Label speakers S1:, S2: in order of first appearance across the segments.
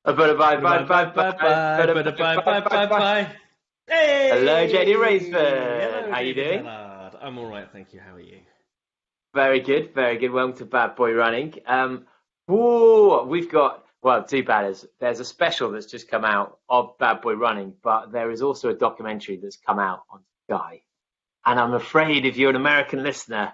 S1: Bye bye
S2: Bye
S1: bye
S2: bye bye
S1: bye
S2: bye
S1: bye
S2: bye
S1: bye
S2: bye bye
S1: bye
S2: bye
S1: bye
S2: bye
S1: bye.
S2: bye.
S1: Hello, Jody and
S2: Hey!
S1: David.
S2: Hello,
S1: How you
S2: David
S1: doing?
S2: Hellard. I'm all right, thank you. How are you?
S1: Very good, very good. Welcome to Bad Boy Running. Whoa, we've got two batters. There's a special that's just come out of Bad Boy Running, but there is also a documentary that's come out on Sky. And I'm afraid if you're an American listener,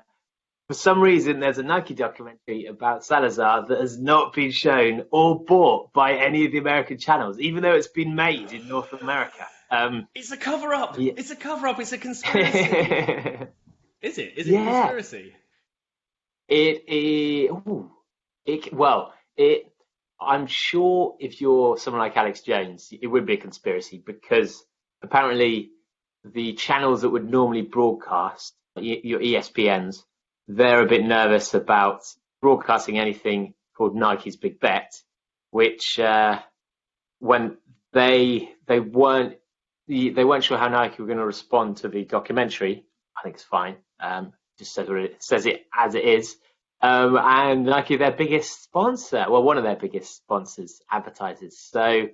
S1: for some reason there's a Nike documentary about Salazar that has not been shown or bought by any of the American channels, even though it's been made in North America.
S2: It's a cover up!
S1: Yeah.
S2: It's a cover up! It's a conspiracy! Is it? Is it a
S1: Yeah,
S2: conspiracy?
S1: ooh, well, I'm sure if you're someone like Alex Jones, it would be a conspiracy because apparently the channels that would normally broadcast, your ESPNs, they're a bit nervous about broadcasting anything called Nike's Big Bet, which when they weren't sure how Nike were going to respond to the documentary. I think it's fine. Just says it as it is. And Nike, their biggest sponsor, well, one of their biggest sponsors, advertisers. So,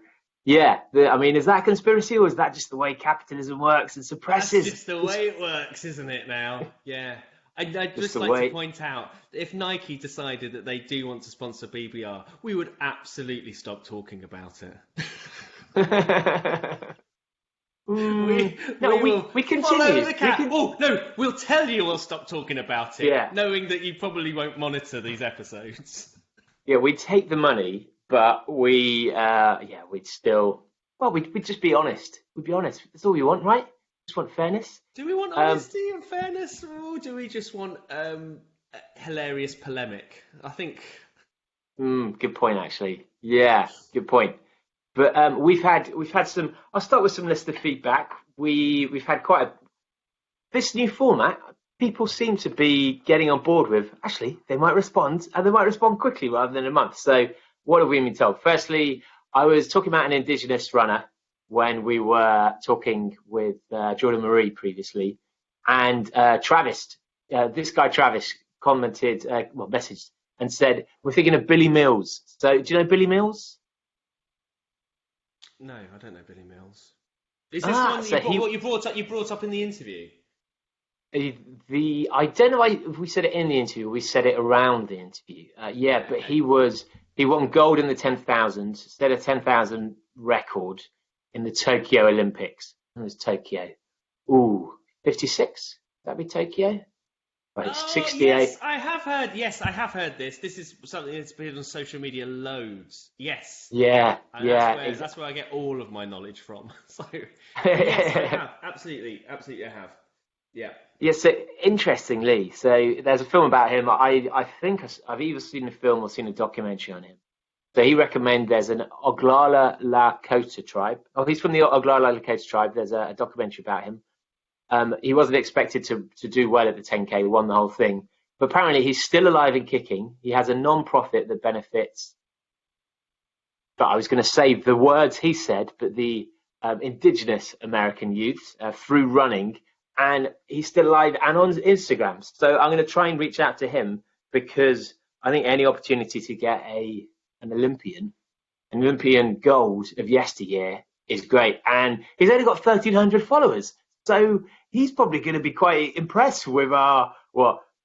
S1: yeah, I mean, is that a conspiracy or is that just the way capitalism works and
S2: That's
S1: suppresses
S2: just the way it works, isn't it now? Yeah. I'd
S1: just
S2: just
S1: the
S2: like to
S1: way?
S2: point out that if Nike decided that they do want to sponsor BBR, we would absolutely stop talking about it. We
S1: No,
S2: we will
S1: we
S2: follow
S1: continue.
S2: the
S1: We
S2: cat.
S1: can,
S2: Oh no, we'll tell you we'll stop talking about it,
S1: yeah.
S2: knowing that you probably won't monitor these episodes.
S1: Yeah, we'd take the money, but yeah, we'd still, well, we'd just be honest. We'd be honest. That's all we want, right? Just want fairness.
S2: Do we want
S1: Um,
S2: honesty and fairness, or do we just want hilarious polemic? I think.
S1: Good point, actually. Yeah, good point. But we've had some. I'll start with some listener feedback. We've had quite a this new format. People seem to be getting on board with. Actually, they might respond, and they might respond quickly rather than a month. So, what have we been told? Firstly, I was talking about an Indigenous runner when we were talking with Jordan Marie previously, and Travis. This guy Travis commented, messaged and said, "We're thinking of Billy Mills." So, do you know Billy Mills?
S2: No, I don't know Billy Mills. Is this the one that
S1: So he
S2: what you brought up? You brought up in the interview.
S1: the I don't know if we said it in the interview, we said it around the interview. Yeah,
S2: Yeah.
S1: but
S2: Okay.
S1: he won gold in the 10,000, set a 10,000 record in the Tokyo Olympics. It was Tokyo. Ooh, 56? That'd be Tokyo. Right,
S2: Oh
S1: 68.
S2: yes, I have heard. Yes, I have heard this. This is something that's been on social media loads. Yes,
S1: Yeah,
S2: and
S1: yeah,
S2: that's where I get all of my knowledge from. So yes, I
S1: exactly.
S2: have absolutely, absolutely, I have. Yeah.
S1: Yeah, so interestingly, so there's a film about him. I think I've either seen the film or seen a documentary on him. So he recommended there's an Oglala Lakota tribe. Oh, he's from the Oglala Lakota tribe. There's a documentary about him. He wasn't expected to do well at the 10K, won the whole thing. But apparently he's still alive and kicking. He has a non-profit that benefits, but I was going to say the words he said, but the indigenous American youth through running. And he's still alive and on Instagram. So I'm going to try and reach out to him because I think any opportunity to get an Olympian gold of yesteryear is great. And he's only got 1,300 followers. So he's probably going to be quite impressed with our,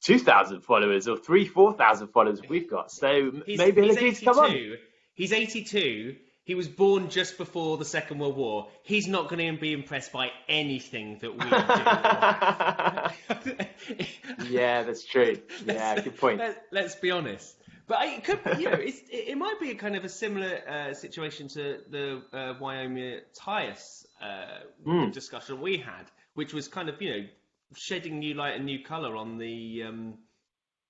S1: 2,000 followers or 4,000 followers we've got. So maybe he'll
S2: He's
S1: agree to come on.
S2: 82. He's 82. He was born just before the Second World War. He's not going to be impressed by anything that we do.
S1: Yeah, that's true.
S2: let's,
S1: Yeah, good point.
S2: let's be honest. But it could, it might be a kind of a similar situation to the Wyoming Tyus
S1: Mm.
S2: discussion we had, which was kind of shedding new light and new colour on the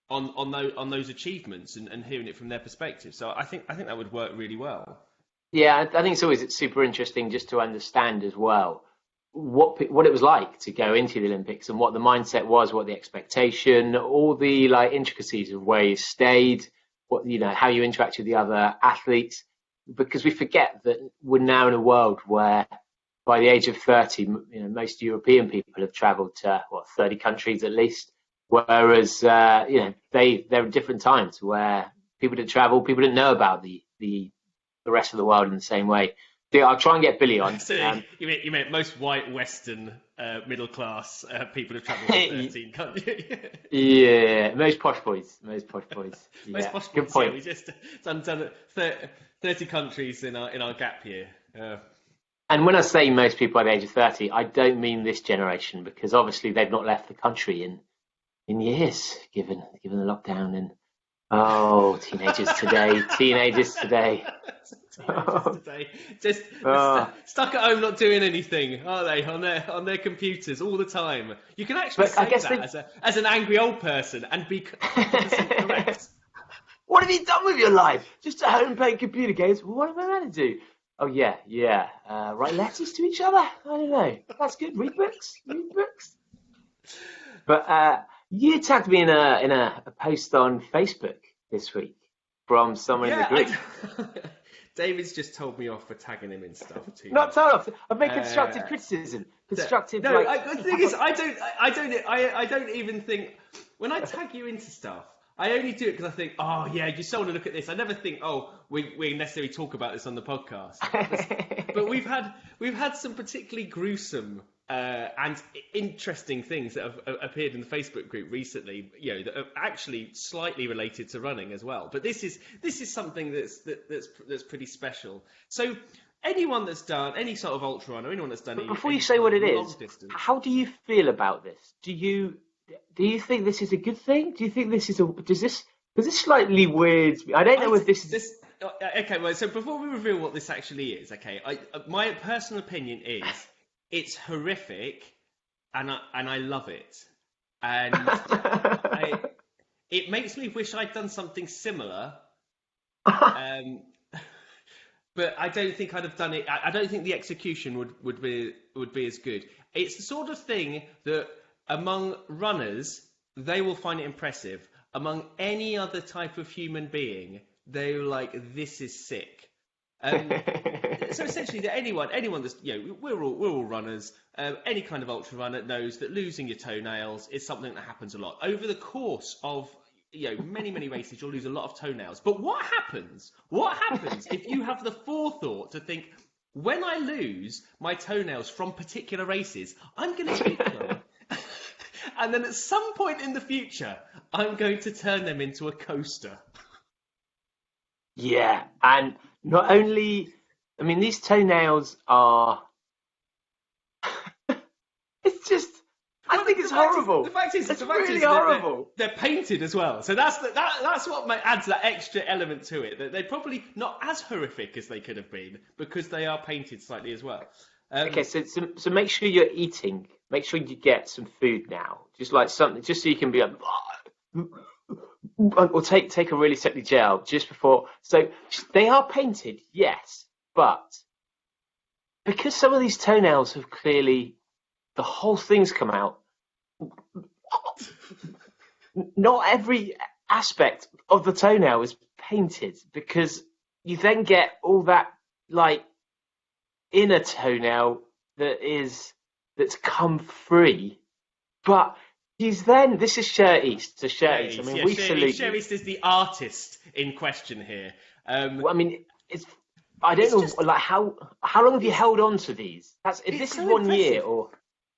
S2: on those achievements and hearing it from their perspective. So I think that would work really well.
S1: Yeah, I think it's always super interesting just to understand as well what it was like to go into the Olympics and what the mindset was, what the expectation, all the like intricacies of where you stayed, what how you interact with the other athletes, because we forget that we're now in a world where by the age of 30, most European people have travelled to 30 countries at least, whereas there are different times where people didn't travel, people didn't know about the the rest of the world in the same way. So I'll try and get Billy on.
S2: So you meant most white Western middle class people have travelled to 13 countries.
S1: Yeah, most posh boys. Most posh boys.
S2: Most posh boys.
S1: Good point.
S2: Yeah, we just done 30 countries in our gap year.
S1: And when I say most people over the age of 30, I don't mean this generation, because obviously they've not left the country in years, given the lockdown. And teenagers today.
S2: Just stuck at home, not doing anything, are they? On their computers all the time. You can actually say that as an angry old person and be 100% correct.
S1: What have you done with your life? Just at home playing computer games? Well, what am I meant to do? Oh yeah. Write letters to each other? I don't know. That's good. Read books. But you tagged me in a post on Facebook this week from someone in the group.
S2: David's just told me off for tagging him in stuff too.
S1: Not told off. I've made constructive criticism. Constructive.
S2: No, the thing is, I don't even think when I tag you into stuff. I only do it because I think, you still want to look at this. I never think, we necessarily talk about this on the podcast. But we've had some particularly gruesome and interesting things that have appeared in the Facebook group recently, that are actually slightly related to running as well. But this is something that's pretty special. So anyone that's done any sort of ultra run, or anyone that's done
S1: before you say what it is, how do you feel about this? Do you think this is a good thing? Do you think this is does this slightly weird? I don't know if this is.
S2: Okay, well, so before we reveal what this actually is, my personal opinion is it's horrific, and I love it, and it makes me wish I'd done something similar, but I don't think I'd have done it. I don't think the execution would be as good. It's the sort of thing that among runners they will find it impressive. Among any other type of human being, they're like, this is sick. So essentially, that anyone that's we're all runners. Any kind of ultra runner knows that losing your toenails is something that happens a lot over the course of many races. You'll lose a lot of toenails. But what happens if you have the forethought to think, when I lose my toenails from particular races, I'm going to keep them, and then at some point in the future, I'm going to turn them into a coaster.
S1: Yeah, and not only, I mean, these toenails are. It's just. I think it's horrible.
S2: The fact is,
S1: really horrible.
S2: They're painted as well, so that's what adds that extra element to it. They're probably not as horrific as they could have been because they are painted slightly as well.
S1: Okay, so make sure you're eating. Make sure you get some food now, just like something, just so you can be like, or take a really sickly gel just before. So they are painted, yes, but because some of these toenails have clearly, the whole thing's come out. Not every aspect of the toenail is painted, because you then get all that like inner toenail that's come free. But this is Shirt East. So Shirt East. I mean, we salute.
S2: Shirt East is the artist in question here.
S1: Well, I mean, I don't know, like how long have you held on to these? This is 1 year or.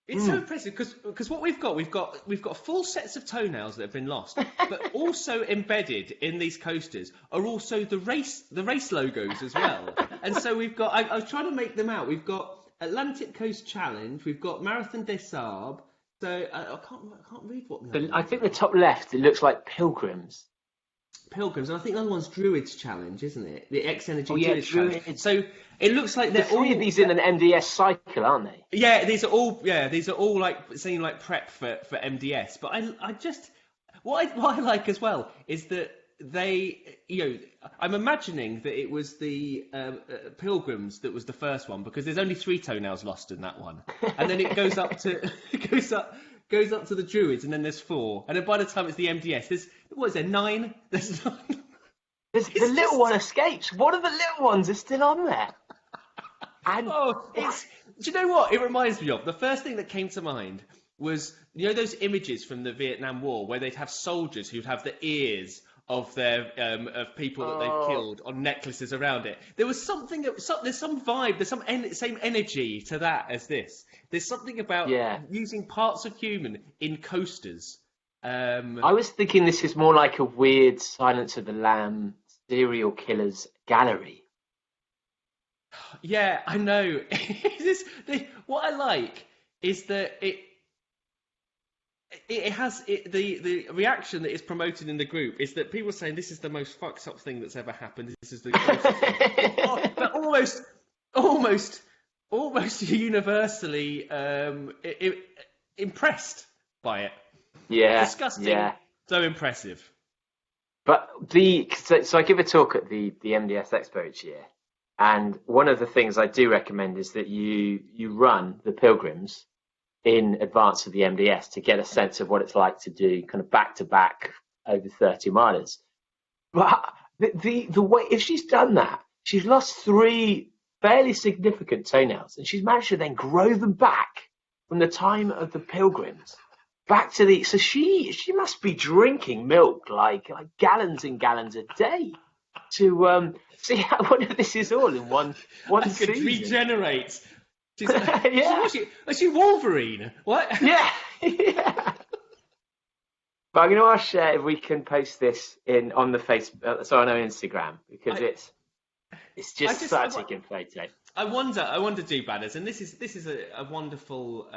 S2: It's so impressive because what we've got full sets of toenails that have been lost, but also embedded in these coasters are also the race logos as well. And so we've got. I was trying to make them out. We've got Atlantic Coast Challenge. We've got Marathon des Sables. So I can't read what.
S1: I think the top left, it looks like pilgrims.
S2: And I think the other one's Druids Challenge, isn't it? The X Energy
S1: Druids
S2: Challenge. So it looks like they're all
S1: of these in an MDS cycle, aren't they?
S2: Yeah, these are all like seem like prep for MDS. But I just what I like as well is that they, I'm imagining that it was the Pilgrims that was the first one, because there's only 3 toenails lost in that one, and then it goes up to the Druids, and then there's 4, and then by the time it's the MDS, there's 9? There's 9.
S1: The little one escapes. One of the little ones is still on there. And
S2: do you know what it reminds me of? The first thing that came to mind was, those images from the Vietnam War where they'd have soldiers who'd have the ears of their of people that they've killed on necklaces around it. There was something. There's some vibe. There's some same energy to that as this. There's something about using parts of human in coasters.
S1: I was thinking this is more like a weird Silence of the Lamb serial killers gallery.
S2: Yeah, I know. What I like is that it has the reaction that is promoted in the group is that people are saying this is the most fucked up thing that's ever happened. This is the grossest thing. But almost universally impressed by it.
S1: Yeah,
S2: disgusting.
S1: Yeah.
S2: So impressive.
S1: But so I give a talk at the MDS Expo each year, and one of the things I do recommend is that you run the pilgrims in advance of the MDS to get a sense of what it's like to do kind of back to back over 30 miles. But the way, if she's done that, she's lost 3 fairly significant toenails, and she's managed to then grow them back from the time of the pilgrims back to so she must be drinking milk like gallons and gallons a day to see what if this is all in one season.
S2: Regenerate. Is she Wolverine? What?
S1: Yeah. But I'm going to ask if we can post this on the Facebook, so on our Instagram, because it's just such a good photo.
S2: I wonder, do banners, and this is a wonderful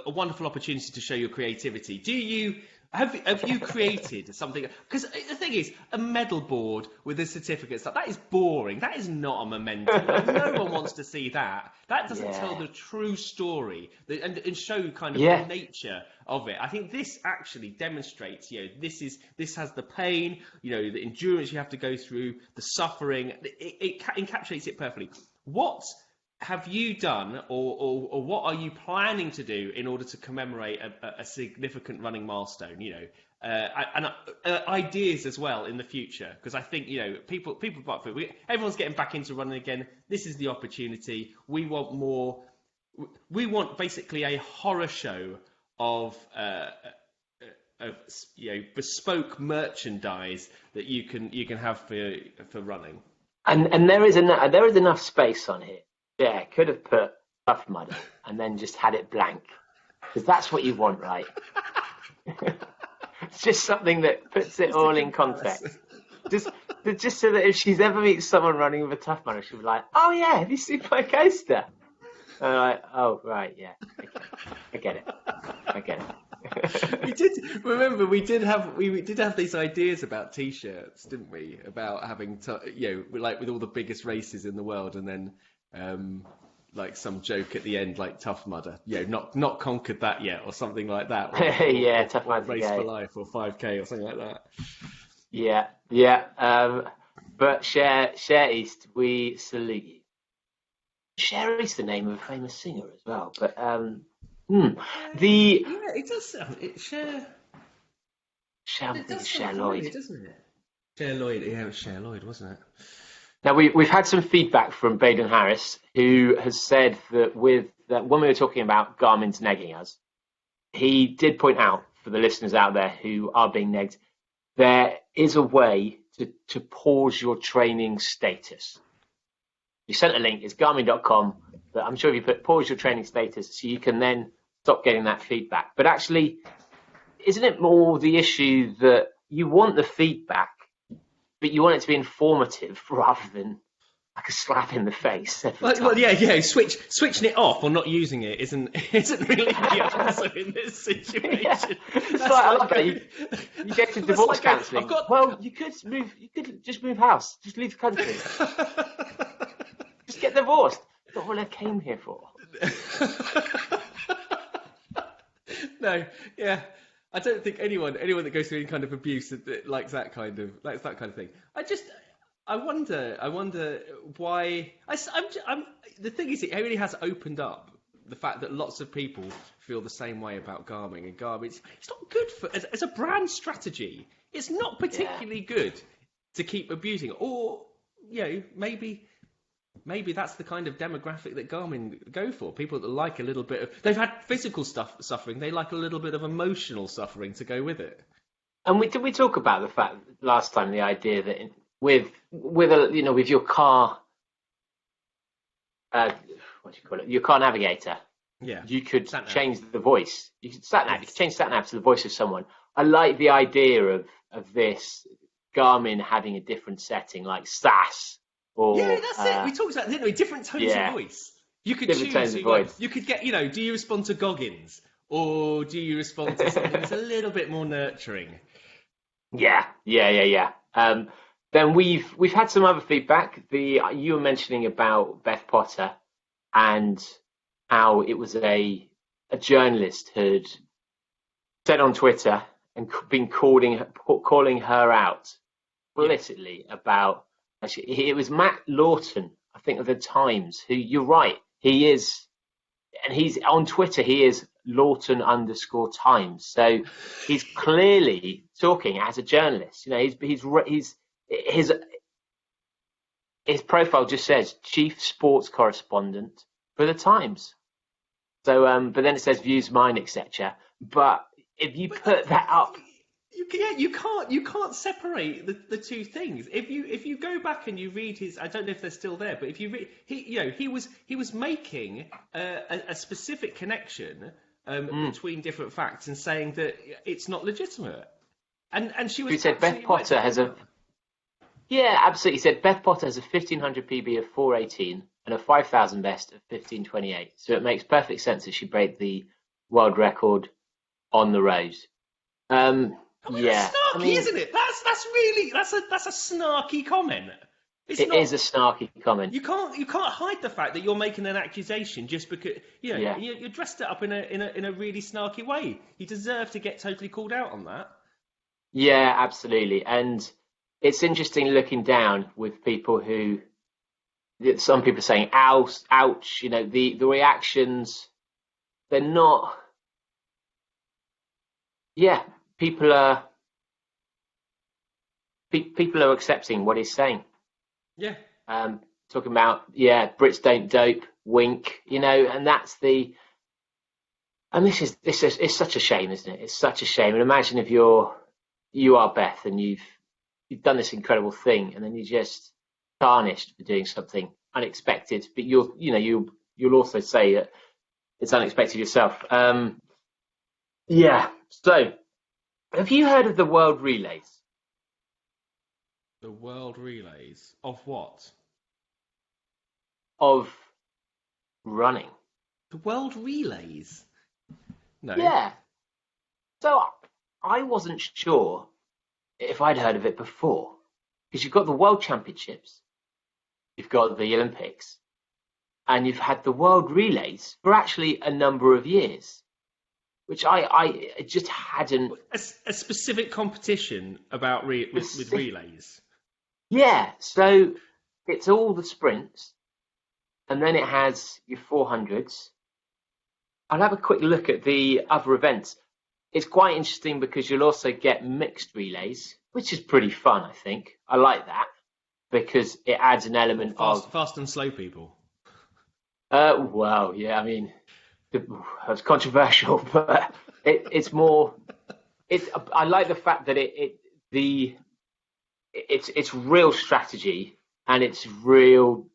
S2: a wonderful opportunity to show your creativity. Do you have you created something? Because the thing is, a medal board with a certificate stuff, that is boring. That is not a memento. No one wants to see that. That doesn't tell the true story and show kind of the nature of it. I think this actually demonstrates, this has the pain, the endurance you have to go through, the suffering. It encapsulates it perfectly. What have you done, or what are you planning to do in order to commemorate a significant running milestone? And ideas as well in the future, because I think people everyone's getting back into running again. This is the opportunity. We want more. We want basically a horror show of bespoke merchandise that you can have for running.
S1: And there is enough space on here. Yeah, could have put Tough Mudder and then just had it blank, because that's what you want, right? It's just something that puts it all in context. Just so that if she's ever meets someone running with a Tough Mudder, she'll be like, "Oh yeah, have you seen my coaster?" And I'm like, "Oh right, yeah, okay. I get it."
S2: We did have these ideas about T-shirts, didn't we? About having like with all the biggest races in the world, and then like some joke at the end, like Tough Mudder, not conquered that yet, or something like that. Or
S1: Tough Mudder
S2: Race for Life, or 5K, or something like that.
S1: Yeah. But Cher East, we salute you. Cher East, the name of a famous singer as well. But
S2: it does sound Cher.
S1: Cher Lloyd,
S2: doesn't it? Cher Lloyd, yeah, it was Cher Lloyd, wasn't it?
S1: Now, we've had some feedback from Baden Harris, who has said that when we were talking about Garmin's negging us, he did point out, for the listeners out there who are being negged, there is a way to pause your training status. You sent a link, it's garmin.com, but I'm sure if you put pause your training status, so you can then stop getting that feedback. But actually, isn't it more the issue that you want the feedback, but you want it to be informative rather than like a slap in the face?
S2: Well, yeah. Switching it off or not using it isn't really the answer in this situation.
S1: Yeah. It's like, I love that you get to divorce counselling. Well, you could just move house, just leave the country, just get divorced. That's not what I came here for.
S2: No, yeah. I don't think anyone that goes through any kind of abuse likes that kind of thing. I wonder why. The thing is, it really has opened up the fact that lots of people feel the same way about Garmin, and Garmin it's not good for as a brand strategy. It's not particularly good to keep abusing, or maybe that's the kind of demographic that Garmin go for. People that like a little bit of... They've had physical suffering. They like a little bit of emotional suffering to go with it.
S1: And we talk about the fact last time, the idea that with a with your car, what do you call it, your car navigator,
S2: Yeah.
S1: you could
S2: Sat nav.
S1: change the voice. You could sat nav. You
S2: Yes.
S1: could change sat nav to the voice of someone. I like the idea of this Garmin having a different setting, like SAS
S2: Yeah,
S1: or
S2: that's it. We talked about, didn't we? Different tones of
S1: yeah,
S2: voice. You could
S1: different
S2: choose
S1: tones of
S2: who, like,
S1: voice.
S2: you could get, do you respond to Goggins? Or do you respond to something that's a little bit more nurturing?
S1: Yeah. Then we've had some other feedback. You were mentioning about Beth Potter and how it was a journalist had said on Twitter and been calling her out
S2: Yeah.
S1: explicitly about. Actually, it was Matt Lawton, I think, of the Times. Who you're right, he is, and he's on Twitter. He is Lawton_Times. So he's clearly talking as a journalist. His profile just says chief sports correspondent for the Times. So, but then it says views mine, etc. But if you put that up,
S2: You can't separate the two things. If you go back and you read his, I don't know if they're still there, but if you read, he was making a specific connection between different facts and saying that it's not legitimate. And she was.
S1: he said Beth Potter has a. Yeah, absolutely. He said Beth Potter has a 1500 PB of 418 and a 5000 best of 1528. So it makes perfect sense that she break the world record on the road.
S2: That's snarky, isn't it? That's a snarky comment.
S1: It is a snarky comment.
S2: You can't hide the fact that you're making an accusation just because you dressed it up in a really snarky way. You deserve to get totally called out on that.
S1: Yeah, absolutely. And it's interesting looking down with people who, some people are saying, ouch, the reactions, they're not, people are accepting what he's saying.
S2: Yeah.
S1: Talking about, Brits don't dope, wink, and that's and it's such a shame, isn't it? It's such a shame. And imagine if you are Beth and you've done this incredible thing and then you're just tarnished for doing something unexpected, but you'll also say that it's unexpected yourself. So have you heard of the World Relays?
S2: The World Relays of what?
S1: Of running.
S2: The World Relays? No.
S1: Yeah. So I wasn't sure if I'd heard of it before, because you've got the World Championships, you've got the Olympics, and you've had the World Relays for actually a number of years, which I just hadn't.
S2: A specific competition about with relays.
S1: Yeah, so it's all the sprints, and then it has your 400s. I'll have a quick look at the other events. It's quite interesting because you'll also get mixed relays, which is pretty fun, I think. I like that because it adds an element of
S2: fast and slow people.
S1: Well, yeah, I mean, it's controversial, but it's more. I like the fact that it's real strategy and it's real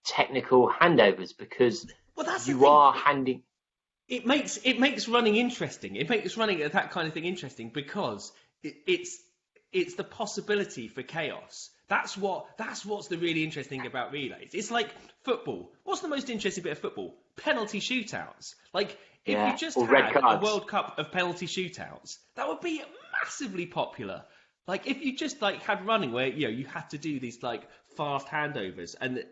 S1: technical handovers because you are handing.
S2: It makes running interesting. It makes running that kind of thing interesting because it's the possibility for chaos. That's what's the really interesting about relays. It's like football. What's the most interesting bit of football? Penalty shootouts. Like if you just had a World Cup of penalty shootouts, that would be massively popular. Like if you just had running where you had to do these fast handovers and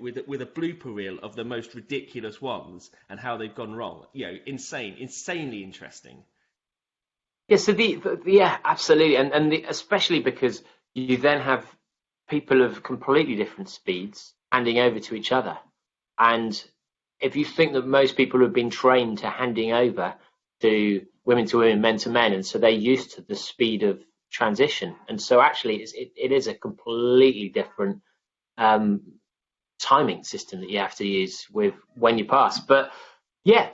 S2: with a blooper reel of the most ridiculous ones and how they've gone wrong. Insanely interesting.
S1: Yeah, so absolutely, and especially because you then have people of completely different speeds handing over to each other, and if you think that most people have been trained to handing over to women, men to men, and so they're used to the speed of transition, and so actually it is a completely different timing system that you have to use with when you pass. But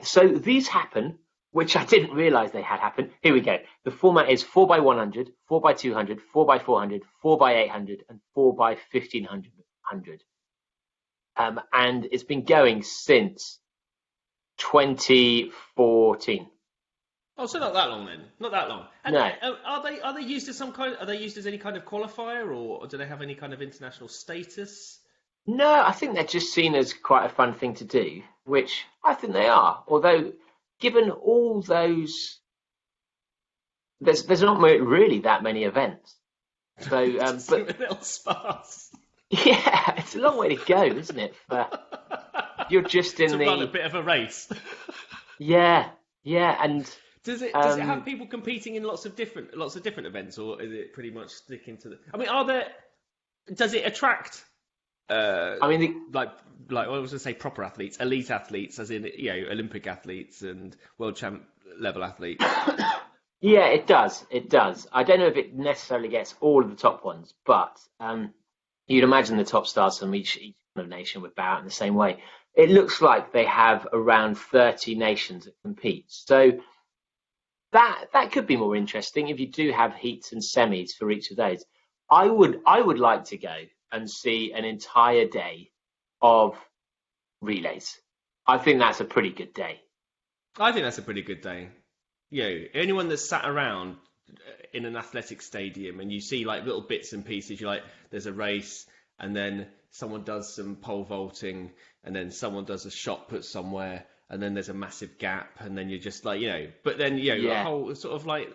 S1: so these happen. which I didn't realise they had happened. Here we go. The format is 4x100, 4x200, 4x400, 4x800, and 4x1500. And it's been going since 2014.
S2: Oh, so not that long then. Not that long. And
S1: No.
S2: Are they used as some kind? Are they used as any kind of qualifier, or do they have any kind of international status?
S1: No, I think they're just seen as quite a fun thing to do, which I think they are. Although, given all those, there's not really that many events. So, but
S2: a little sparse.
S1: yeah, it's a long way to go, isn't it? You're just in
S2: run a bit of a race.
S1: Yeah, and
S2: does it have people competing in lots of different events, or is it pretty much sticking to the? I mean, does it attract? I mean, like I was going to say proper athletes, elite athletes, as in Olympic athletes and world champ level athletes.
S1: Yeah, it does. It does. I don't know if it necessarily gets all of the top ones, but you'd imagine the top stars from each kind of nation would bow out in the same way. It looks like they have around 30 nations that compete. So that could be more interesting if you do have heats and semis for each of those. I would like to go and see an entire day of relays. I think that's a pretty good day.
S2: I think that's a pretty good day. Anyone that's sat around in an athletic stadium and you see like little bits and pieces, you're like, there's a race, and then someone does some pole vaulting, and then someone does a shot put somewhere, and then there's a massive gap, and then you're just like, but then the whole sort of like,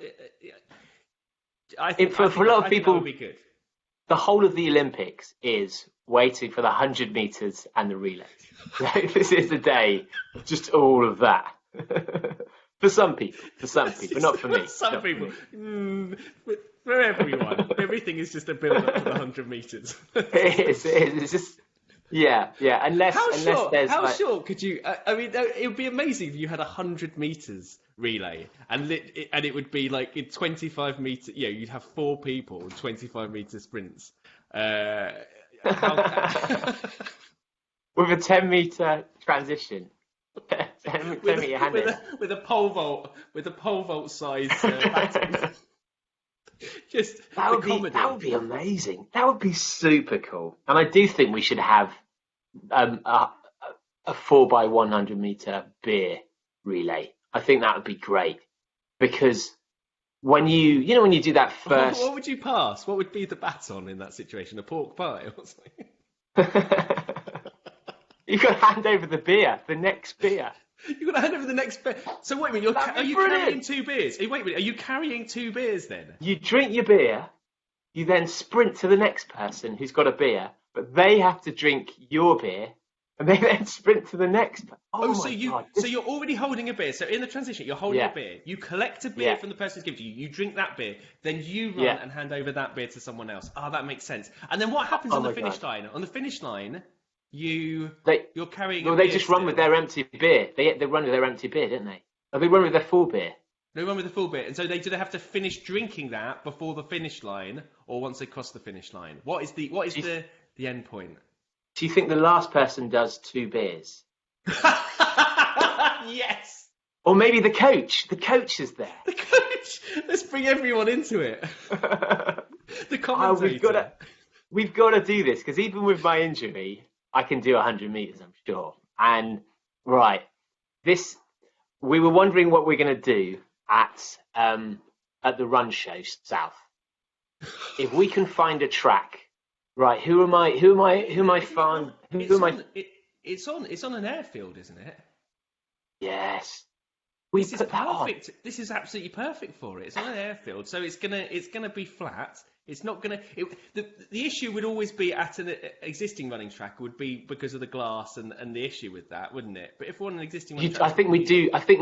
S1: for a lot of people,
S2: that would be good.
S1: The whole of the Olympics is waiting for the 100 meters and the relays. This is the day of just all of that. For some people, but not for me.
S2: For some people. For everyone. Everything is just a build-up to the 100 meters.
S1: It is. It's just, yeah. Unless there's
S2: how short could you? I mean, it would be amazing if you had 100 meters relay, and it would be like in 25 meters. You'd have 4 people, 25 meter sprints. With
S1: a 10-meter transition.
S2: with a pole vault size baton. Just
S1: that would be amazing. That would be super cool. And I do think we should have a 4x100 meter beer relay. I think that would be great, because when you do that first,
S2: what would you pass? What would be the baton in that situation? A pork pie or something?
S1: You've got to hand over the beer, the next beer.
S2: You've got to hand over the next beer. So wait a minute, are you carrying 2 beers? Wait a minute, are you carrying 2 beers then?
S1: You drink your beer, you then sprint to the next person who's got a beer, but they have to drink your beer, and they then sprint to the next.
S2: So you're already holding a beer. So in the transition, you're holding a beer. You collect a beer from the person who's given to you. You drink that beer. Then you run and hand over that beer to someone else. That makes sense. And then what happens on the finish line? On the finish line, you're carrying.
S1: Well, they just run with their empty beer. They run with their empty beer, don't they? Or they run with their full beer.
S2: They run with the full beer, and so do they have to finish drinking that before the finish line, or once they cross the finish line? What is the end point?
S1: Do you think the last person does 2 beers?
S2: Yes.
S1: Or maybe the coach. The coach is there.
S2: The coach. Let's bring everyone into it. The commentator.
S1: We've got to do this, because even with my injury, I can do 100 meters, I'm sure. And we were wondering what we're going to do at the run show south. If we can find a track. Right, who am I?
S2: It's on an airfield, isn't it?
S1: Yes.
S2: This is perfect. This is absolutely perfect for it. It's on an airfield, so it's gonna be flat. It's not gonna. The issue would always be at an existing running track would be because of the glass and the issue with that, wouldn't it? But if we're on an existing running track,
S1: I think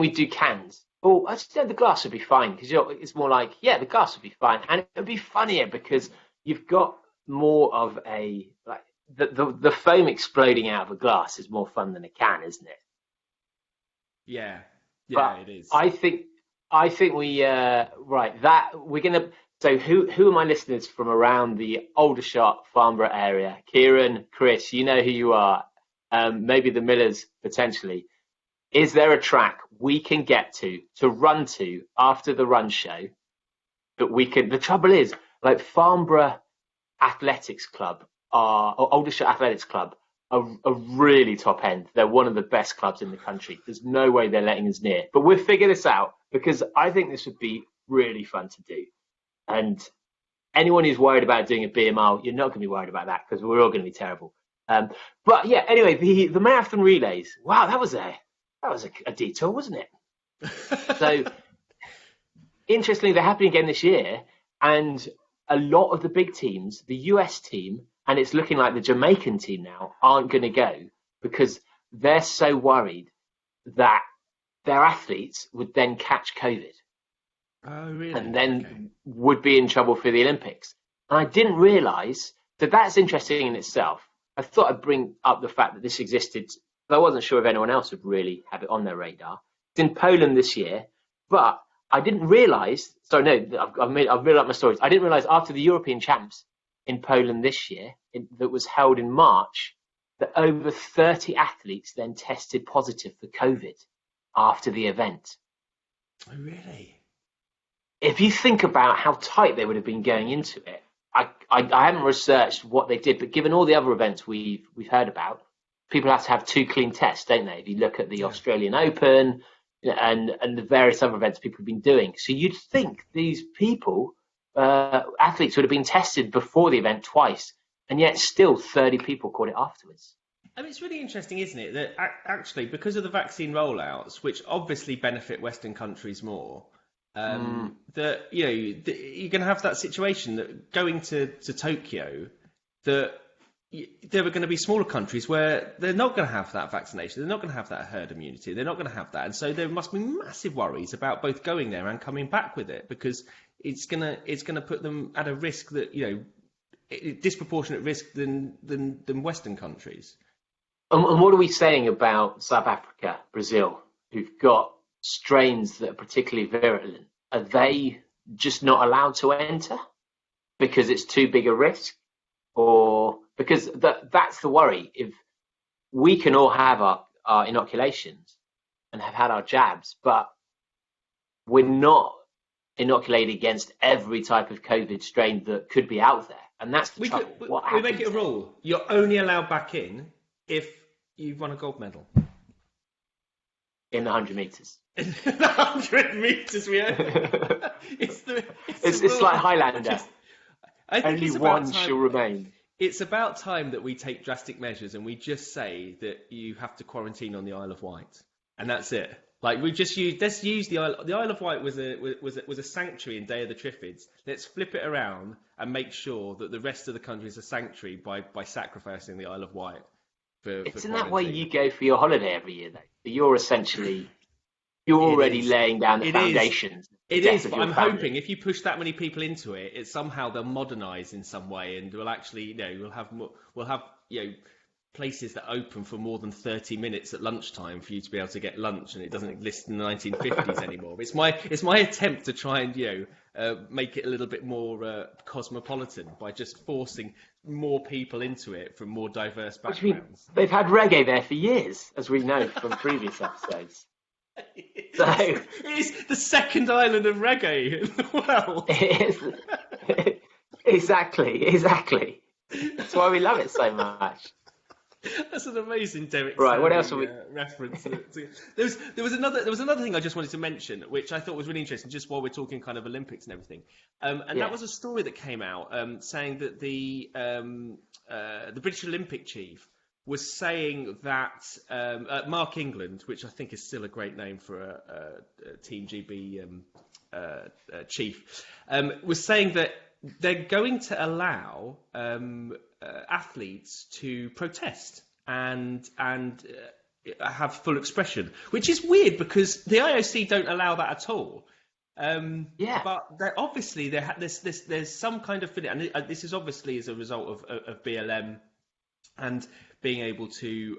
S1: we do cans. Oh, I said the glass would be fine, because it's more like the glass would be fine, and it would be funnier because you've got more of a the foam exploding out of a glass is more fun than a can, isn't it?
S2: Yeah,
S1: but
S2: it is.
S1: I think we that we're gonna. So who are my listeners from around the Aldershot, Farnborough area? Kieran, Chris, you know who you are. Maybe the Millers potentially. is there a track we can get to run to after the run show that we could? The trouble is, like Farnborough Athletics Club or Aldershot Athletics Club are really top end. They're one of the best clubs in the country. There's no way they're letting us near. But we'll figure this out because I think this would be really fun to do. And anyone who's worried about doing a BMR, you're not going to be worried about that because we're all going to be terrible. But yeah, anyway, the marathon relays. Wow, that was a detour, wasn't it? So interestingly, they're happening again this year, and a lot of the big teams, the US team, and it's looking like the Jamaican team now, aren't going to go because they're so worried that their athletes would then catch COVID.
S2: Oh, really?
S1: And then would be in trouble for the Olympics. And I didn't realise that that's interesting in itself. I thought I'd bring up the fact that this existed, but I wasn't sure if anyone else would really have it on their radar. It's in Poland this year, but I didn't realise. So no, I've read up my stories. I didn't realise after the European Champs in Poland this year, that was held in March, that over 30 athletes then tested positive for COVID after the event.
S2: Oh, really?
S1: If you think about how tight they would have been going into it, I haven't researched what they did, but given all the other events we've heard about, people have to have 2 clean tests, don't they? If you look at the Australian Open and the various other events people have been doing. So you'd think these people, athletes, would have been tested before the event twice, and yet still 30 people caught it afterwards.
S2: I mean, it's really interesting, isn't it, that actually because of the vaccine rollouts, which obviously benefit Western countries more, that you're going to have that situation that going to Tokyo, that there are going to be smaller countries where they're not going to have that vaccination, they're not going to have that herd immunity, they're not going to have that, and so there must be massive worries about both going there and coming back with it because it's going to put them at a risk that disproportionate risk than Western countries.
S1: And what are we saying about South Africa, Brazil, who've got strains that are particularly virulent? Are they just not allowed to enter because it's too big a risk? Or because that's the worry. If we can all have our inoculations and have had our jabs, but we're not inoculated against every type of COVID strain that could be out there. And that's the trouble.
S2: We make it a rule. You're only allowed back in if you've won a gold medal.
S1: In the 100 metres.
S2: In the 100 metres, we only... It's
S1: like Highlander.
S2: Only
S1: one shall remain.
S2: It's about time that we take drastic measures and we just say that you have to quarantine on the Isle of Wight, and that's it. Like let's use the Isle of Wight was a sanctuary in Day of the Triffids. Let's flip it around and make sure that the rest of the country is a sanctuary by sacrificing the Isle of Wight.
S1: Isn't that why you go for your holiday every year, though? You're already laying down the foundations.
S2: It is, but I'm hoping if you push that many people into it, somehow they'll modernise in some way, and we'll actually, we'll have places that open for more than 30 minutes at lunchtime for you to be able to get lunch, and it doesn't exist in the 1950s anymore. It's my attempt to try and make it a little bit more cosmopolitan by just forcing more people into it from more diverse backgrounds.
S1: They've had reggae there for years, as we know from previous episodes. So
S2: it is the second island of reggae in the world.
S1: It is. Exactly. That's why we love it so much.
S2: That's an amazing Derek.
S1: Right, what else are we
S2: reference? There was another thing I just wanted to mention, which I thought was really interesting, just while we're talking kind of Olympics and everything. That was a story that came out saying that the British Olympic chief was saying that Mark England, which I think is still a great name for a Team GB chief, was saying that they're going to allow athletes to protest and have full expression, which is weird because the IOC don't allow that at all. But obviously there's some kind of feeling, and this is obviously as a result of BLM and being able to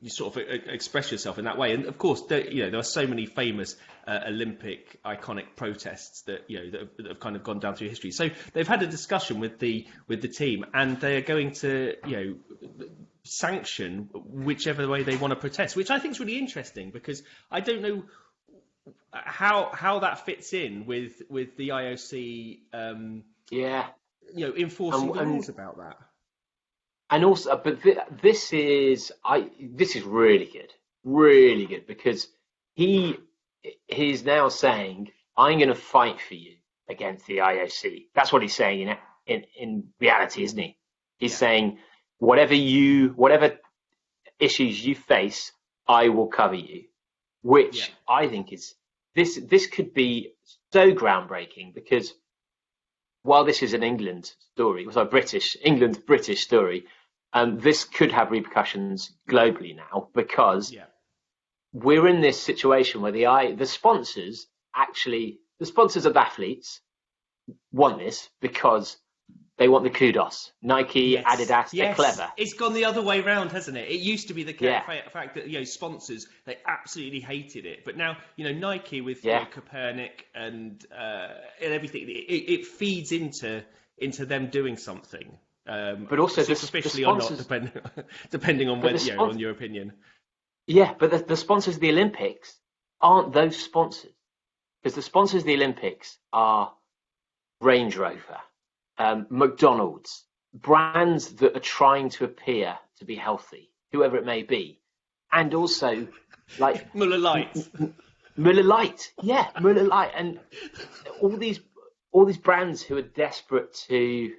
S2: sort of express yourself in that way. And of course, there are so many famous Olympic iconic protests that that have kind of gone down through history. So they've had a discussion with the team, and they are going to sanction whichever way they want to protest, which I think is really interesting, because I don't know how that fits in with the IOC, enforcing the rules about that.
S1: And also, but this is really good, because he's now saying, I'm going to fight for you against the IOC. That's what he's saying in reality, isn't he? He's saying, whatever issues you face, I will cover you, which I think is this could be so groundbreaking, because while this is an England story, British story, this could have repercussions globally now, because we're in this situation where the sponsors of athletes want this because they want the kudos. Nike, Adidas, they're clever.
S2: It's gone the other way round, hasn't it? It used to be the fact that sponsors, they absolutely hated it, but now Nike with Copernic and everything, it feeds into them doing something.
S1: But also
S2: superficially or not, depending on on your opinion.
S1: Yeah, but the sponsors of the Olympics aren't those sponsors, because the sponsors of the Olympics are Range Rover, McDonald's, brands that are trying to appear to be healthy, whoever it may be, and also like
S2: Muller Lite,
S1: Muller Lite, and all these brands who are desperate to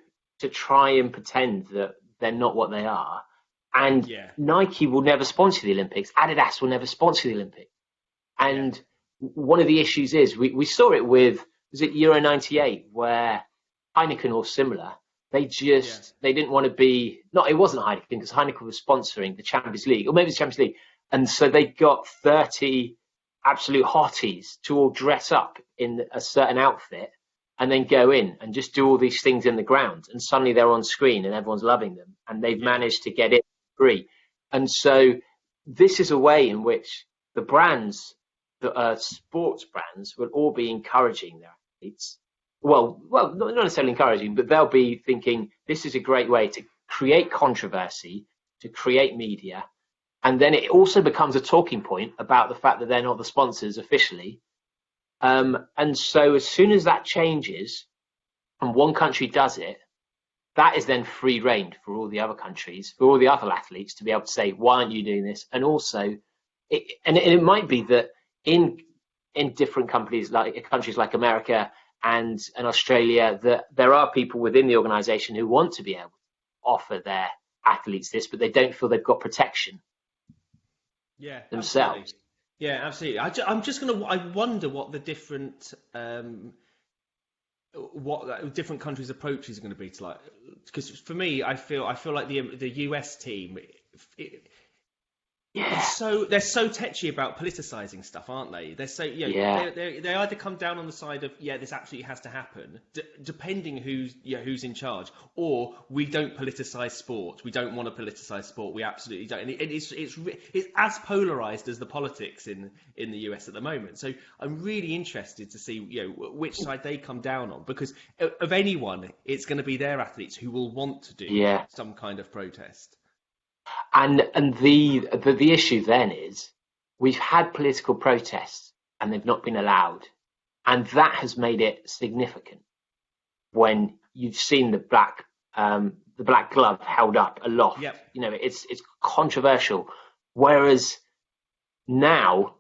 S1: try and pretend that they're not what they are. And Nike will never sponsor the Olympics. Adidas will never sponsor the Olympics. And one of the issues is we saw it with, was it Euro 98, where Heineken or similar, they didn't want to be, it wasn't Heineken, because Heineken was sponsoring the Champions League, or maybe the Champions League. And so they got 30 absolute hotties to all dress up in a certain outfit and then go in and just do all these things in the ground. And suddenly they're on screen and everyone's loving them. And they've managed to get it free. And so this is a way in which the brands that are sports brands will all be encouraging their athletes. Well, not necessarily encouraging, but they'll be thinking this is a great way to create controversy, to create media. And then it also becomes a talking point about the fact that they're not the sponsors officially. And so as soon as that changes and one country does it, that is then free rein for all the other countries, for all the other athletes to be able to say, why aren't you doing this? And also, it might be that in different countries like America and Australia, that there are people within the organisation who want to be able to offer their athletes this, but they don't feel they've got protection themselves.
S2: Absolutely. Yeah, absolutely. I wonder what the different different countries' approaches are going to be to, like, because for me, I feel like the US team, they're so tetchy about politicizing stuff, aren't they? They're so they either come down on the side of this absolutely has to happen, depending who's in charge, or we don't politicize sport. We don't want to politicize sport. We absolutely don't. And it's as polarized as the politics in the US at the moment. So I'm really interested to see which side they come down on, because of anyone, it's going to be their athletes who will want to do some kind of protest.
S1: And the issue then is we've had political protests and they've not been allowed, and that has made it significant when you've seen the black glove held up aloft.
S2: Yep.
S1: It's controversial. Whereas now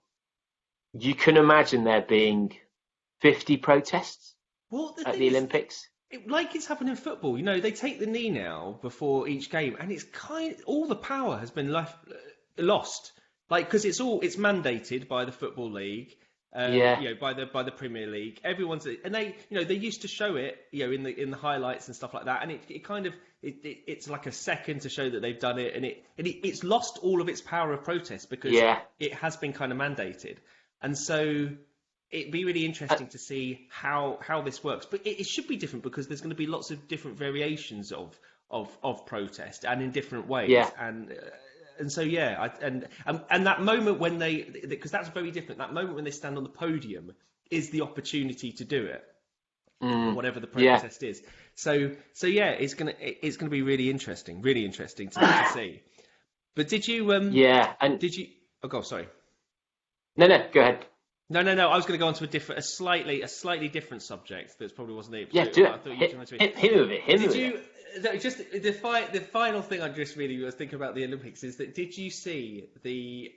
S1: you can imagine there being 50 protests at the Olympics.
S2: Like it's happened in football, they take the knee now before each game, and it's all the power has been lost. Like, because it's mandated by the Football League, by the Premier League. Everyone's, and they used to show it, in the highlights and stuff like that, and it's like a second to show that they've done it, and it's lost all of its power of protest because it has been kind of mandated, and so. It'd be really interesting to see how this works, but it should be different because there's going to be lots of different variations of protest and in different ways, and so and that moment when because that's very different. That moment when they stand on the podium is the opportunity to do it, whatever the protest is. So it's gonna be really interesting to see. But did you
S1: Yeah, and
S2: did you? Oh God, sorry.
S1: no, go ahead.
S2: No. I was going to go on to a slightly different subject. That probably wasn't it.
S1: Yeah, do it.
S2: I thought you tried to.
S1: Hit him with it.
S2: Did you? No, just the final thing I just really was thinking about the Olympics is that did you see the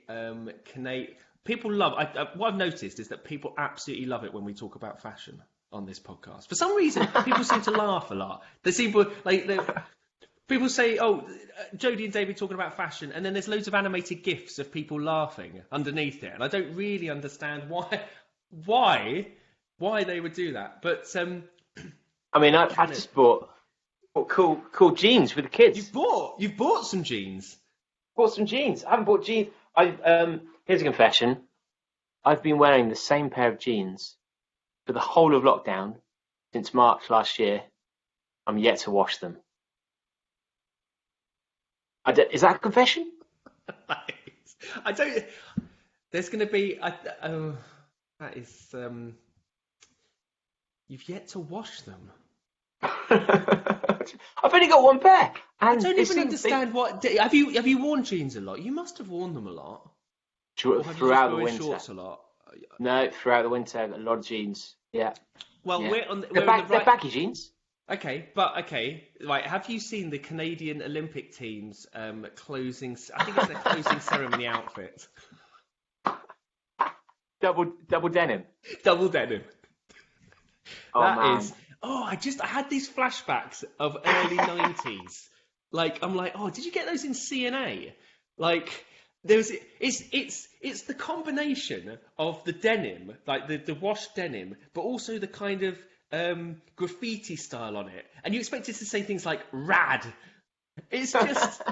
S2: Canadian people love? What I've noticed is that people absolutely love it when we talk about fashion on this podcast. For some reason, people seem to laugh a lot. They seem to people say, "Oh, Jody and David talking about fashion," and then there's loads of animated GIFs of people laughing underneath it, and I don't really understand why they would do that. But
S1: I mean, I just bought cool jeans for the kids.
S2: You've bought some jeans.
S1: Bought some jeans. I haven't bought jeans. Here's a confession. I've been wearing the same pair of jeans for the whole of lockdown since March last year. I'm yet to wash them. Is that a confession?
S2: I don't. There's going to be. That is. You've yet to wash them.
S1: I've only got one pair. And
S2: I don't even understand what. Have you worn jeans a lot? You must have worn them a lot.
S1: Throughout the winter.
S2: Shorts a lot?
S1: No, throughout the winter, a lot of jeans. Yeah.
S2: Well,
S1: yeah.
S2: They're
S1: baggy jeans.
S2: Okay, right. Have you seen the Canadian Olympic team's closing? I think it's their closing ceremony outfit.
S1: Double denim.
S2: Double denim.
S1: Oh, man.
S2: I had these flashbacks of early 90s. Like, I'm like, oh, did you get those in CNA? Like, it's the combination of the denim, like the washed denim, but also the kind of graffiti style on it. And you expect it to say things like rad. It's just,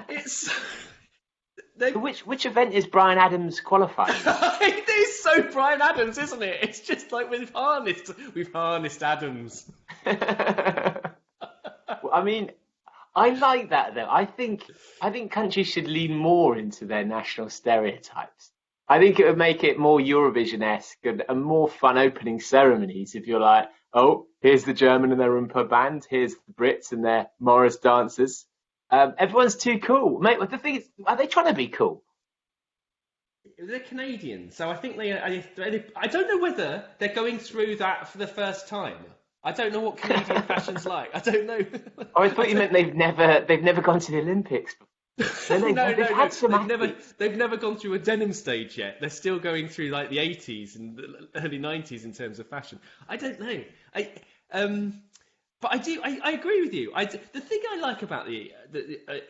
S1: Which event is Bryan Adams qualifying?
S2: It is so Bryan Adams, isn't it? It's just like we've harnessed Adams.
S1: Well, I mean, I like that though. I think countries should lean more into their national stereotypes. I think it would make it more Eurovision-esque and more fun opening ceremonies if you're like, oh, here's the German and their Oompa band, here's the Brits and their Morris dancers. Everyone's too cool. Mate, the thing is, are they trying to be cool?
S2: They're Canadian, so I think I don't know whether they're going through that for the first time. I don't know what Canadian fashion's like. I don't know.
S1: Oh, I thought you meant they've never gone to the Olympics. They've
S2: never gone through a denim stage yet. They're still going through like the 80s and the early 90s in terms of fashion. I don't know. But I agree with you. The thing I like about the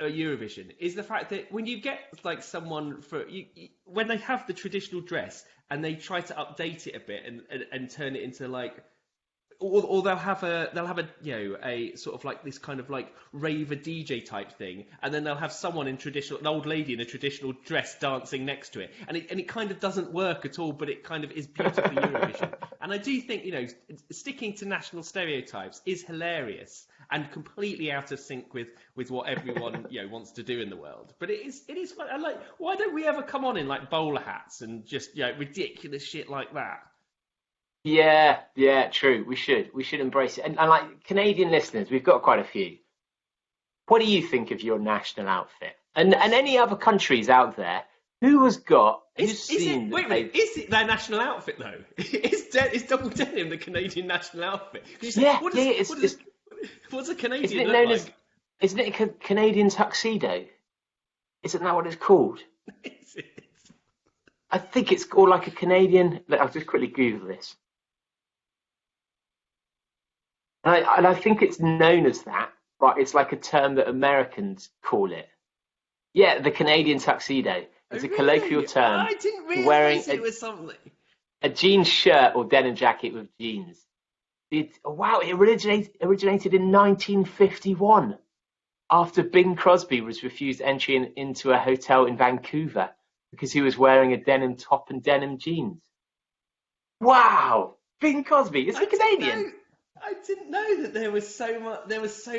S2: Eurovision is the fact that when you get like someone when they have the traditional dress and they try to update it a bit and turn it into like, or they'll have a a sort of like this kind of like raver DJ type thing, and then they'll have someone an old lady in a traditional dress dancing next to it, and it kind of doesn't work at all, but it kind of is beautifully Eurovision. And I do think sticking to national stereotypes is hilarious and completely out of sync with what everyone wants to do in the world. But it is fun. I like, why don't we ever come on in like bowler hats and just ridiculous shit like that?
S1: Yeah, true. We should embrace it. And like Canadian listeners, we've got quite a few. What do you think of your national outfit? And any other countries out there? Is
S2: it their national outfit though? Is double denim the Canadian national outfit? What's a Canadian look like?
S1: Isn't it a Canadian tuxedo? Isn't that what it's called?
S2: Is it?
S1: I think it's called like a Canadian. I'll just quickly Google this. And I think it's known as that, but it's like a term that Americans call it. Yeah, the Canadian tuxedo. It's a colloquial term.
S2: I didn't realise it was something.
S1: A jeans shirt or denim jacket with jeans. It originated in 1951 after Bing Crosby was refused entry into a hotel in Vancouver because he was wearing a denim top and denim jeans. Wow, Bing Crosby, is he Canadian?
S2: I didn't know that there was so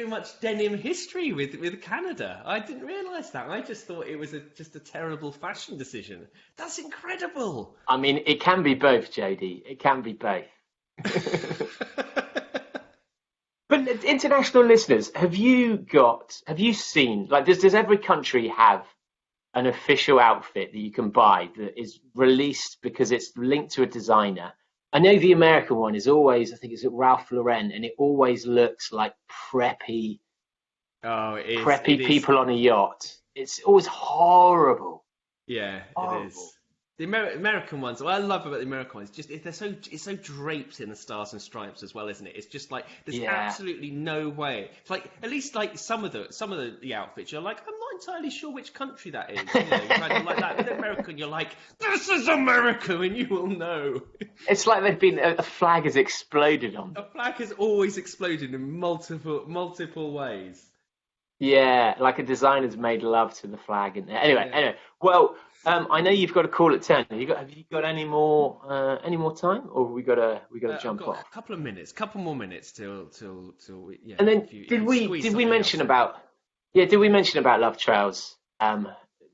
S2: much denim history with Canada. I didn't realise that. I just thought it was just a terrible fashion decision. That's incredible.
S1: I mean, it can be both, Jody. It can be both. But international listeners, have you seen, like, does every country have an official outfit that you can buy that is released because it's linked to a designer. I know the American one is always, I think it's at Ralph Lauren, and it always looks like preppy,
S2: Oh, it is. It
S1: preppy
S2: is.
S1: people on a yacht. It's always horrible,
S2: Yeah, it
S1: horrible.
S2: is. The American ones, what I love about the American ones, just it's so draped in the stars and stripes as well, isn't it? It's just like there's
S1: Yeah,
S2: absolutely no way. It's like at least like some of the outfits, you're like, I'm not entirely sure which country that is. You know, kind of like that. With American, you're like, this is America, and you will know.
S1: it's like they've been a flag has exploded on
S2: A
S1: them.
S2: flag has always exploded in multiple ways.
S1: Yeah, like a designer's made love to the flag in there. Anyway,
S2: Yeah.
S1: anyway. Well, I know you've got a call at 10. Have you got any more time, or we got to
S2: I've
S1: jump
S2: got
S1: off?
S2: couple more minutes yeah.
S1: And then
S2: If you squeeze
S1: did we
S2: something else
S1: mention
S2: in.
S1: about did we mention about Lovetrails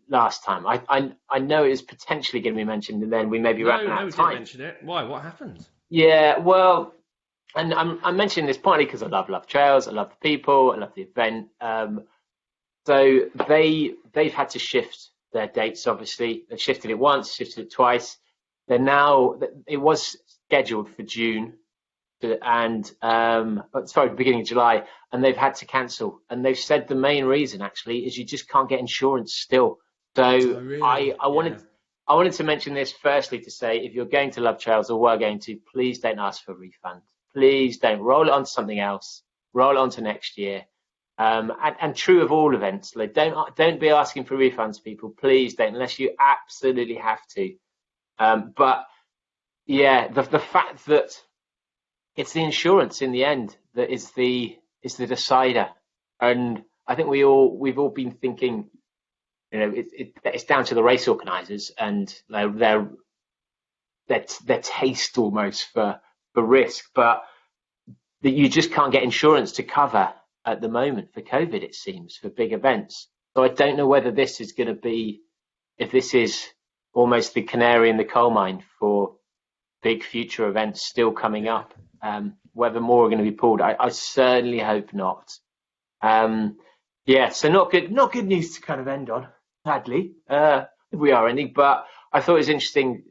S1: last time? I know it was potentially going to be mentioned, and then we may be
S2: No,
S1: running out
S2: no,
S1: of
S2: we didn't
S1: time.
S2: mention it. Why? What happened?
S1: Yeah, well, and I'm mentioning this partly because I love Lovetrails, I love the people, I love the event. So they've had to shift their dates. Obviously, they've shifted it once, shifted it twice. They're now it was scheduled for June and sorry, beginning of July, and they've had to cancel. And they've said the main reason actually is you just can't get insurance still. So
S2: Oh, really? Yeah.
S1: I wanted to mention this firstly to say if you're going to Love Trails or were going to, please don't ask for a refund. Please don't roll it onto something else. Roll it onto next year. And true of all events, like don't be asking for refunds, people. Please don't, unless you absolutely have to. But yeah, the fact that it's the insurance in the end that is the decider, and I think we've all been thinking, it's down to the race organisers and their taste almost for risk, but that you just can't get insurance to cover at the moment for COVID, it seems, for big events. So I don't know whether this is going to be, if this is almost the canary in the coal mine for big future events still coming
S2: Yeah.
S1: up, whether more are going to be pulled. I certainly hope not. Yeah, so not good news to kind of end on, sadly, if we are ending, but I thought it was interesting.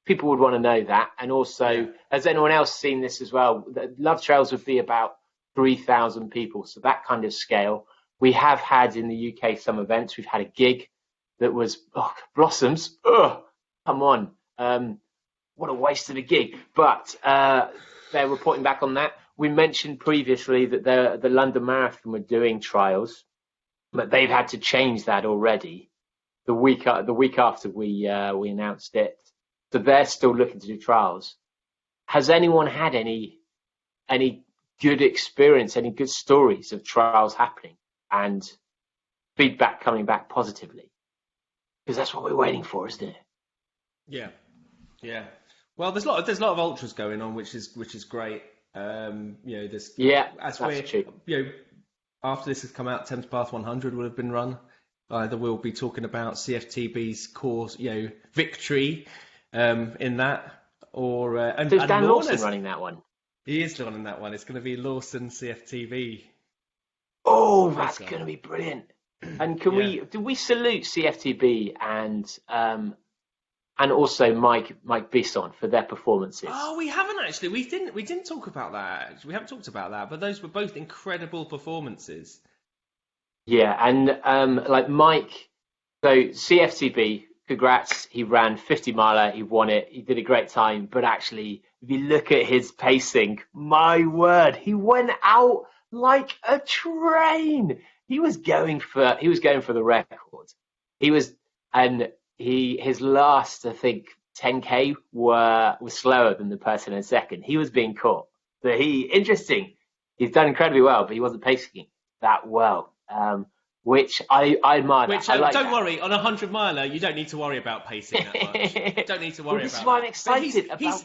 S1: People would want to know that. And
S2: Yeah.
S1: also, has anyone else seen this as well? Love Trails would be about 3,000 people. So that kind of scale. We have had in the UK some events. We've had a gig that was Blossoms. Come on. What a waste of a gig. But they're reporting back on that. We mentioned previously that the London Marathon were doing trials, but they've had to change that already the week after we announced it. So they're still looking to do trials. Has anyone had any good experience, any good stories of trials happening and feedback coming back positively? Because that's what we're waiting for, isn't it?
S2: Yeah. Yeah. Well, there's a lot of ultras going on, which is great. There's
S1: Yeah,
S2: as
S1: that's true.
S2: after this has come out, Thames Path 100 will have been run. Either we'll be talking about CFTB's course, victory in that, or
S1: So is Dan Lawson
S2: Lorna's,
S1: running that one?
S2: he is running that one. It's going to be Lawson CFTB.
S1: Oh, that's
S2: First one.
S1: going to be brilliant. And
S2: Yeah.
S1: do we salute CFTB and also Mike Bisson for their performances?
S2: Oh, we haven't actually. We didn't talk about that. Actually. We haven't talked about that. But those were both incredible performances.
S1: Yeah, and like Mike, so CFTB, congrats, he ran 50 miler, he won it, he did a great time, but actually, if you look at his pacing, my word, he went out like a train. He was going for the record. His last, I think, 10k was slower than the person in second. He was being caught. So interesting. He's done incredibly well, but he wasn't pacing that well. Which I admire.
S2: Which
S1: I like
S2: don't
S1: that.
S2: worry, on a 100-miler, you don't need to worry about pacing that much. Don't need to worry
S1: Well, this
S2: about
S1: is why I'm
S2: that.
S1: excited about.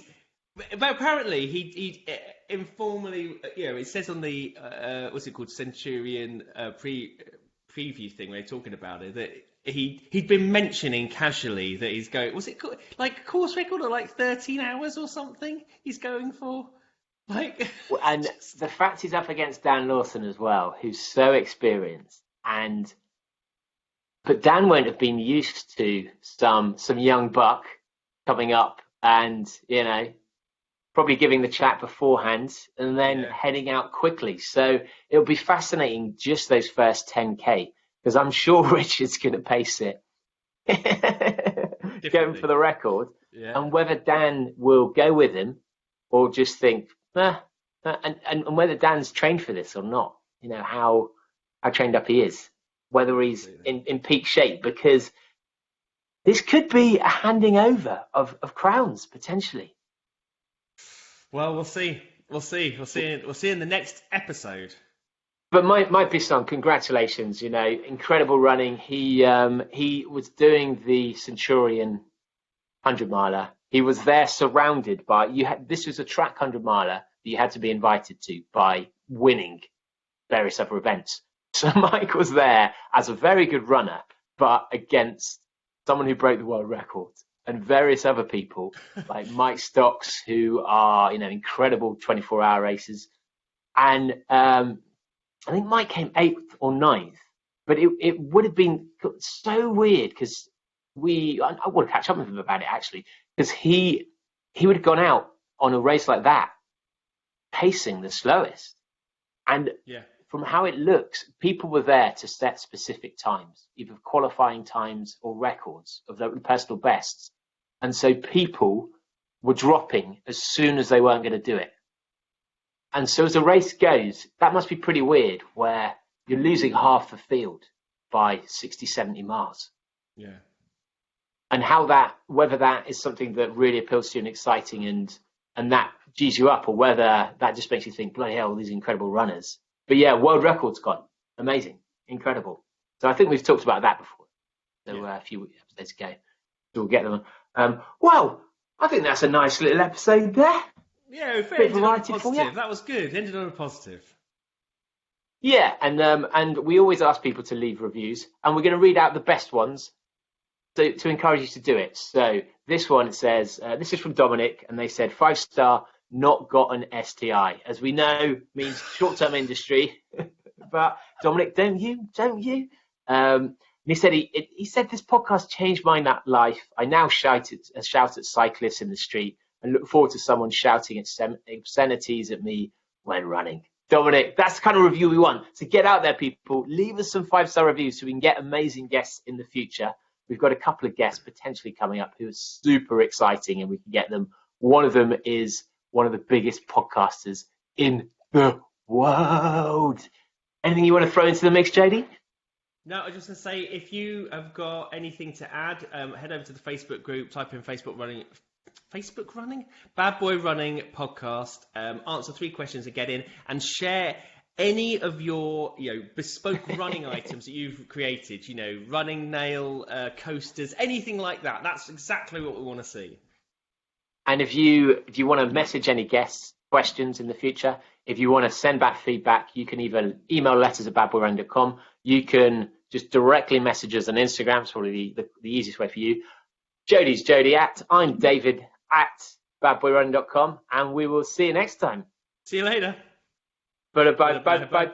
S2: But apparently he informally, it says on the what's it called, Centurion preview thing where they're talking about it, that he'd been mentioning casually that he's going. Was it like course record or like 13 hours or something? He's going for like.
S1: And the fact he's up against Dan Lawson as well, who's so experienced, and But Dan won't have been used to some young buck coming up and, probably giving the chat beforehand and then heading out quickly. So it'll be fascinating just those first 10K, because I'm sure Richard's going to pace it, going for the record, and whether Dan will go with him or just think, and whether Dan's trained for this or not, how trained up he is, whether he's in peak shape, because this could be a handing over of crowns potentially.
S2: Well, we'll see. We'll see in the next episode.
S1: But my big son, congratulations! Incredible running. He was doing the Centurion 100-miler. He was there surrounded by this was a track 100-miler that you had to be invited to by winning various other events. So Mike was there as a very good runner, but against someone who broke the world record. And various other people like Mike Stocks, who are, incredible 24-hour races. And I think Mike came 8th or 9th, but it would have been so weird because I want to catch up with him about it actually, because he would have gone out on a race like that, pacing the slowest. And from how it looks, people were there to set specific times, either qualifying times or records of the personal bests. And so people were dropping as soon as they weren't going to do it. And so as the race goes, that must be pretty weird, where you're losing half the field by 60, 70 miles.
S2: Yeah.
S1: And whether that is something that really appeals to you and exciting and that G's you up, or whether that just makes you think, bloody hell, these incredible runners. But world record's gone. Amazing. Incredible. So I think we've talked about that before. So a few episodes ago. So we'll get them on. Well, I think that's a nice little episode there.
S2: Yeah, ended on a positive. That was good. Ended on a positive.
S1: Yeah, and we always ask people to leave reviews, and we're going to read out the best ones to encourage you to do it. So this one, it says, this is from Dominic, and they said 5-star, not got an STI. As we know, means short-term industry. But Dominic, don't you? And he said he said this podcast changed my life. I now shout at cyclists in the street and look forward to someone shouting obscenities at me when running. Dominic, that's the kind of review we want. So get out there, people. Leave us some 5-star reviews so we can get amazing guests in the future. We've got a couple of guests potentially coming up who are super exciting, and we can get them. One of them is one of the biggest podcasters in the world. Anything you want to throw into the mix, JD?
S2: No, I was just going to say, if you have got anything to add, head over to the Facebook group, type in Facebook running? Bad Boy Running Podcast. Answer 3 questions to get in, and share any of your bespoke running items that you've created. Running nail, coasters, anything like that. That's exactly what we want to see.
S1: And if you want to message any guests, questions in the future, if you want to send back feedback, you can either email letters@badboyrunning.com. You can just directly message us on Instagram. It's probably the easiest way for you. Jody's Jody @ I'm David @ badboyrunning.com, and we will see you next time.
S2: See you later.
S1: Bye.